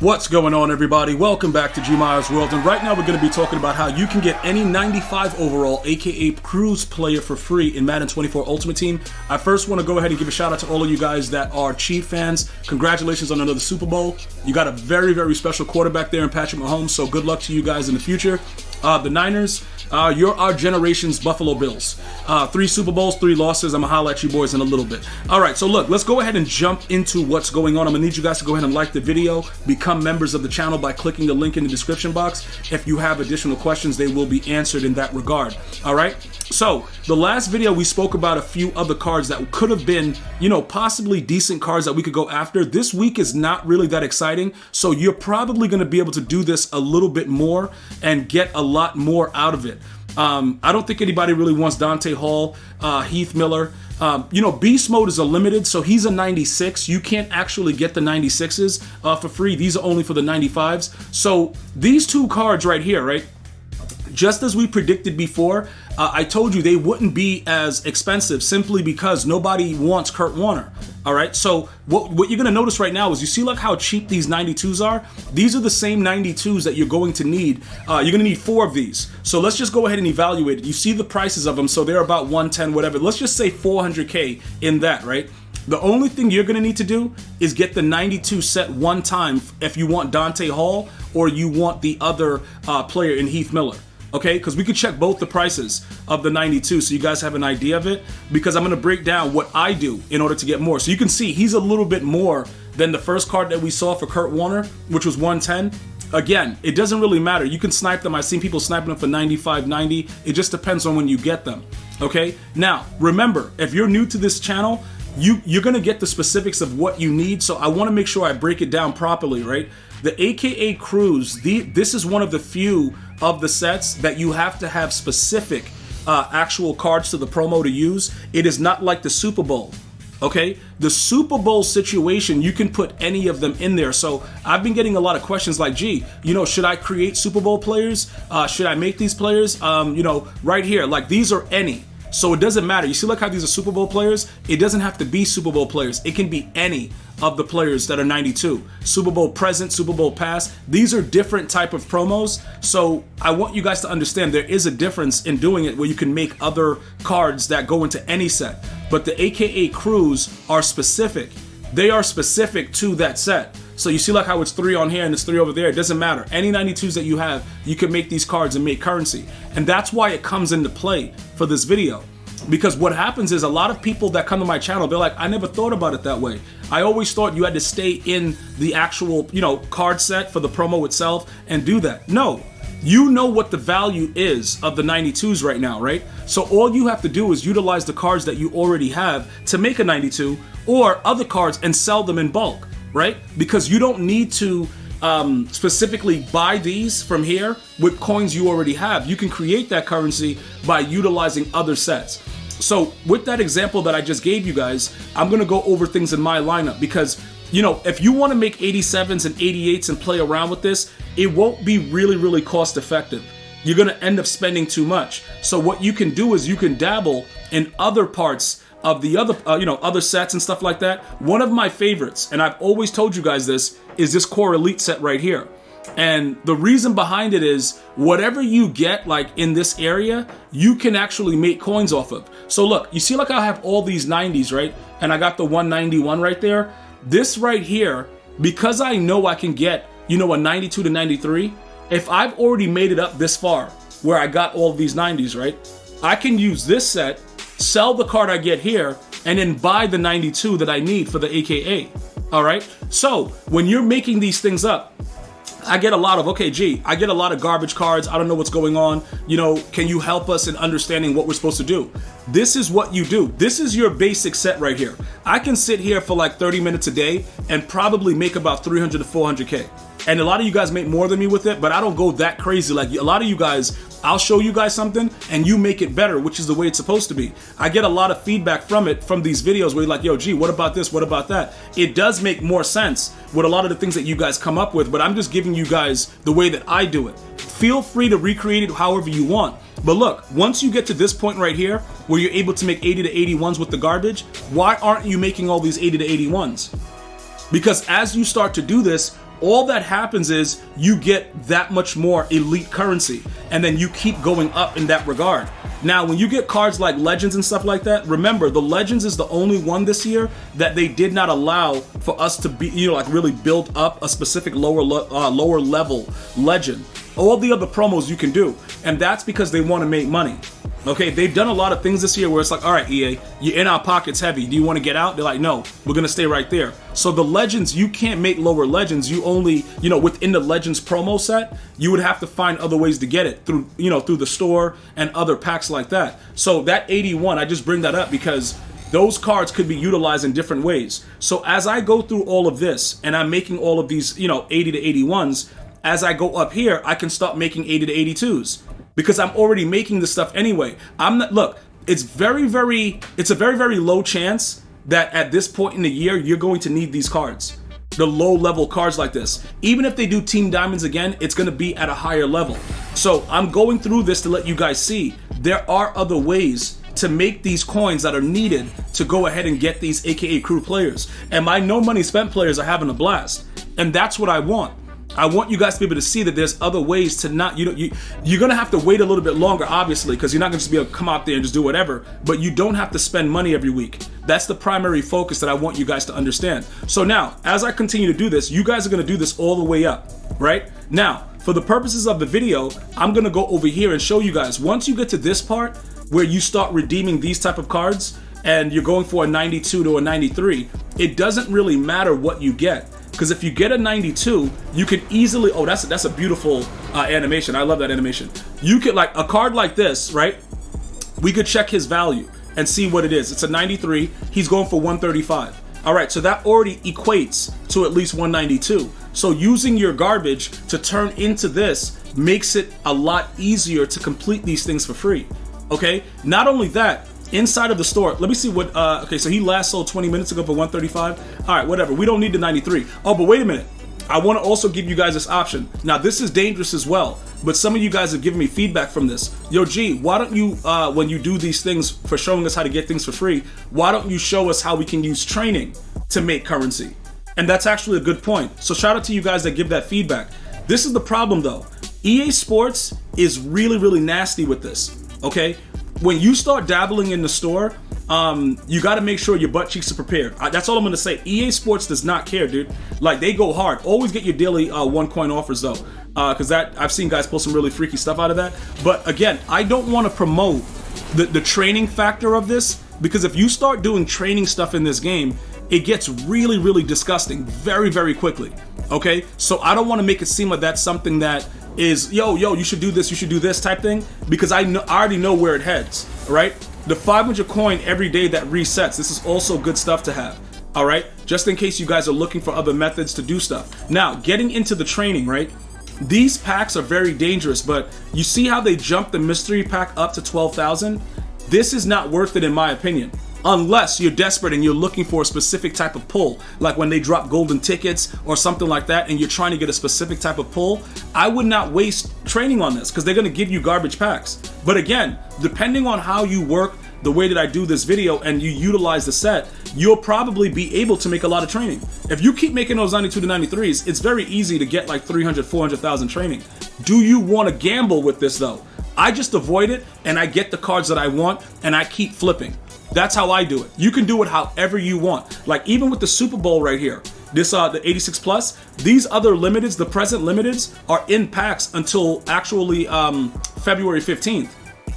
What's going on, everybody? Welcome back to GmiasWorld, and right now we're going to be talking about how you can get any 95 overall, aka Cruise player for free in Madden 24 Ultimate Team. I first want to go ahead and give a shout out to all of you guys that are Chief fans. Congratulations on another Super Bowl. You got a very, very special quarterback there in Patrick Mahomes, so good luck to you guys in the future. The Niners, you're our generation's Buffalo Bills. 3 Super Bowls, 3 losses. I'm gonna holler at you boys in a little bit. All right, so look, let's go ahead and jump into what's going on. I'm gonna need you guys to go ahead and like the video, become members of the channel by clicking the link in the description box. If you have additional questions, they will be answered in that regard. All right, so the last video we spoke about a few other cards that could have been, possibly decent cards that we could go after. This week is not really that exciting, so you're probably gonna be able to do this a little bit more and get a lot more out of it. I don't think anybody really wants Dante Hall, Heath Miller. Beast mode is a limited, so he's a 96. You can't actually get the 96s for free. These are only for the 95s. So these 2 cards right here, right? Just as we predicted before, I told you they wouldn't be as expensive simply because nobody wants Kurt Warner. All right, so what you're gonna notice right now is you see like how cheap these 92s are. These are the same 92s that you're going to need. You're gonna need 4 of these. So let's just go ahead and evaluate it. You see the prices of them, so they're about 110, whatever. Let's just say 400K in that, right? The only thing you're gonna need to do is get the 92 set one time if you want Dante Hall or you want the other player in Heath Miller. Okay, because we could check both the prices of the 92 so you guys have an idea of it, because I'm going to break down what I do in order to get more. So you can see he's a little bit more than the first card that we saw for Kurt Warner, which was 110. Again, it doesn't really matter. You can snipe them. I've seen people sniping them for 95, 90. It just depends on when you get them. Okay, now remember, if you're new to this channel, you're going to get the specifics of what you need. So I want to make sure I break it down properly, right? The AKA Cruise, this is one of the few of the sets that you have to have specific actual cards to the promo to use. It is not like the Super Bowl, okay? The Super Bowl situation, you can put any of them in there. So I've been getting a lot of questions like, gee, should I create Super Bowl players? Should I make these players? Right here, like these are any. So it doesn't matter. You see like how these are Super Bowl players? It doesn't have to be Super Bowl players. It can be any of the players that are 92. Super Bowl present, Super Bowl past. These are different type of promos. So I want you guys to understand there is a difference in doing it where you can make other cards that go into any set. But the AKA Cruise are specific. They are specific to that set. So you see like how it's 3 on here and it's 3 over there. It doesn't matter. Any 92s that you have, you can make these cards and make currency. And that's why it comes into play for this video. Because what happens is a lot of people that come to my channel, they're like, I never thought about it that way. I always thought you had to stay in the actual, card set for the promo itself and do that. No, you know what the value is of the 92s right now, right? So all you have to do is utilize the cards that you already have to make a 92 or other cards and sell them in bulk, right? Because you don't need to specifically buy these from here with coins you already have. You can create that currency by utilizing other sets. So with that example that I just gave you guys, I'm gonna go over things in my lineup because, if you wanna make 87s and 88s and play around with this, it won't be really, really cost effective. You're gonna end up spending too much. So what you can do is you can dabble in other parts of the other, other sets and stuff like that. One of my favorites, and I've always told you guys this, is this Core Elite set right here. And the reason behind it is whatever you get like in this area, you can actually make coins off of. So look, you see like I have all these 90s, right? And I got the 191 right there. This right here, because I know I can get, a 92 to 93, if I've already made it up this far where I got all these 90s, right? I can use this set, sell the card I get here, and then buy the 92 that I need for the AKA. All right? So when you're making these things up, I get a lot of, I get a lot of garbage cards. I don't know what's going on. Can you help us in understanding what we're supposed to do? This is what you do. This is your basic set right here. I can sit here for like 30 minutes a day and probably make about 300 to 400K. And a lot of you guys make more than me with it, but I don't go that crazy. Like a lot of you guys, I'll show you guys something and you make it better, which is the way it's supposed to be. I get a lot of feedback from these videos where you're like, yo, gee, what about this? What about that? It does make more sense with a lot of the things that you guys come up with, but I'm just giving you guys the way that I do it. Feel free to recreate it however you want. But look, once you get to this point right here, where you're able to make 80 to 81s with the garbage, why aren't you making all these 80 to 81s? Because as you start to do this, all that happens is you get that much more elite currency, and then you keep going up in that regard. Now, when you get cards like Legends and stuff like that, remember, the Legends is the only one this year that they did not allow for us to be, like really build up a specific lower level Legend. All the other promos you can do, and that's because they want to make money. Okay, they've done a lot of things this year where it's like, all right, EA, you're in our pockets heavy. Do you want to get out? They're like, no, we're going to stay right there. So the Legends, you can't make lower Legends. You only, within the Legends promo set, you would have to find other ways to get it through, through the store and other packs like that. So that 81, I just bring that up because those cards could be utilized in different ways. So as I go through all of this and I'm making all of these, 80 to 81s, as I go up here, I can start making 80 to 82s. Because I'm already making this stuff anyway. It's a very, very low chance that at this point in the year, you're going to need these cards. The low level cards like this. Even if they do Team Diamonds again, it's going to be at a higher level. So I'm going through this to let you guys see there are other ways to make these coins that are needed to go ahead and get these AKA crew players. And my no money spent players are having a blast. And that's what I want. I want you guys to be able to see that there's other ways to not, you're going to have to wait a little bit longer, obviously, because you're not going to just be able to come out there and just do whatever, but you don't have to spend money every week. That's the primary focus that I want you guys to understand. So now, as I continue to do this, you guys are going to do this all the way up, right? Now, for the purposes of the video, I'm going to go over here and show you guys, once you get to this part where you start redeeming these type of cards and you're going for a 92 to a 93, it doesn't really matter what you get. Because if you get a 92, you can easily, that's a beautiful animation. I love that animation. You could, like a card like this, right? We could check his value and see what it is. It's a 93. He's going for 135. All right, so that already equates to at least 192. So using your garbage to turn into this makes it a lot easier to complete these things for free. Okay, not only that, inside of the store, let me see what, okay, so he last sold 20 minutes ago for 135. All right, whatever, we don't need the 93. Oh, but wait a minute. I want to also give you guys this option. Now, this is dangerous as well, but some of you guys have given me feedback from this. Yo, G, why don't you, when you do these things for showing us how to get things for free, why don't you show us how we can use training to make currency? And that's actually a good point. So shout out to you guys that give that feedback. This is the problem though. EA Sports is really, really nasty with this, okay? When you start dabbling in the store, you got to make sure your butt cheeks are prepared. That's all I'm going to say. EA Sports does not care, dude. Like, they go hard. Always get your daily one coin offers, though, because that I've seen guys pull some really freaky stuff out of that. But again, I don't want to promote the training factor of this, because if you start doing training stuff in this game, it gets really, really disgusting very, very quickly. Okay, so I don't want to make it seem like that's something that is yo, you should do this type thing, because I already know where it heads. Right? The 500 coin every day that resets. This is also good stuff to have. All right, just in case you guys are looking for other methods to do stuff. Now, getting into the training, right? These packs are very dangerous, but you see how they jumped the mystery pack up to 12,000? This is not worth it in my opinion. Unless you're desperate and you're looking for a specific type of pull, like when they drop golden tickets or something like that and you're trying to get a specific type of pull, I would not waste training on this because they're going to give you garbage packs. But again, depending on how you work, the way that I do this video and you utilize the set, you'll probably be able to make a lot of training. If you keep making those 92 to 93s, it's very easy to get like 300, 400,000 training. Do you want to gamble with this though? I just avoid it and I get the cards that I want and I keep flipping. That's how I do it. You can do it however you want. Like even with the Super Bowl right here, this the 86 plus, these other limiteds, the present limiteds, are in packs until actually February 15th.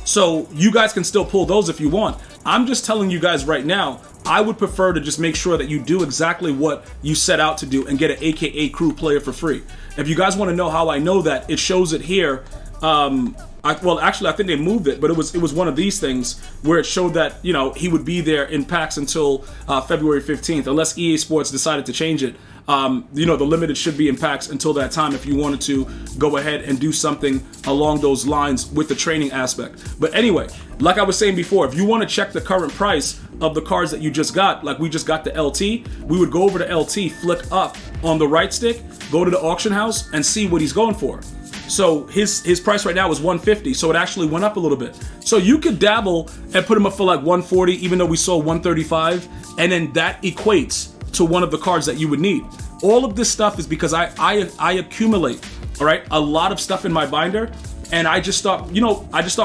So you guys can still pull those if you want. I'm just telling you guys right now, I would prefer to just make sure that you do exactly what you set out to do and get an AKA crew player for free. If you guys want to know how I know that, it shows it here. Well, actually, I think they moved it, but it was one of these things where it showed that, you know, he would be there in packs until February 15th, unless EA Sports decided to change it. You know, the limited should be in packs until that time if you wanted to go ahead and do something along those lines with the training aspect. But anyway, like I was saying before, if you want to check the current price of the cards that you just got, like we just got the LT, we would go over to LT, flick up on the right stick, go to the auction house, and see what he's going for. So his price right now is 150, so it actually went up a little bit. So you could dabble and put him up for like 140, even though we sold 135, and then that equates to one of the cards that you would need. All of this stuff is because I accumulate, all right, a lot of stuff in my binder, and I just start,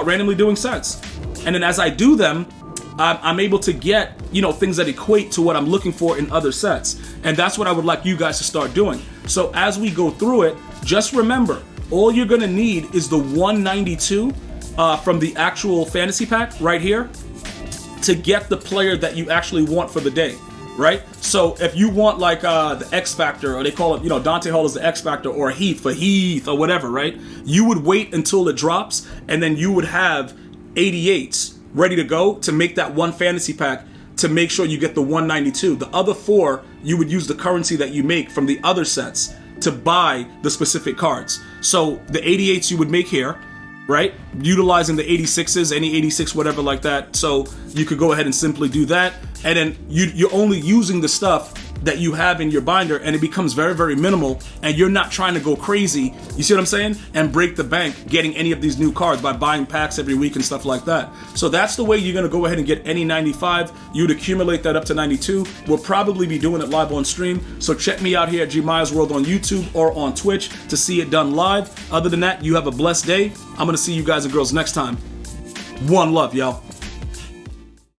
randomly doing sets. And then as I do them, I'm able to get, things that equate to what I'm looking for in other sets. And that's what I would like you guys to start doing. So as we go through it, just remember, all you're gonna need is the 192 from the actual fantasy pack right here to get the player that you actually want for the day, right? So if you want like the X Factor, or they call it, Dante Hall is the X Factor, or Heath for Heath, or whatever, right? You would wait until it drops, and then you would have 88s ready to go to make that one fantasy pack to make sure you get the 192. The other 4, you would use the currency that you make from the other sets to buy the specific cards. So the 88s you would make here, right? Utilizing the 86s, any 86, whatever like that. So you could go ahead and simply do that. And then you're only using the stuff that you have in your binder, and it becomes very, very minimal, and you're not trying to go crazy, you see what I'm saying, and break the bank getting any of these new cards by buying packs every week and stuff like that. So that's the way you're going to go ahead and get any 95. You'd accumulate that up to 92. We'll probably be doing it live on stream, so check me out here at GmiasWorld on YouTube or on Twitch to see it done live. Other than that, you have a blessed day. I'm going to see you guys and girls next time. One love, y'all.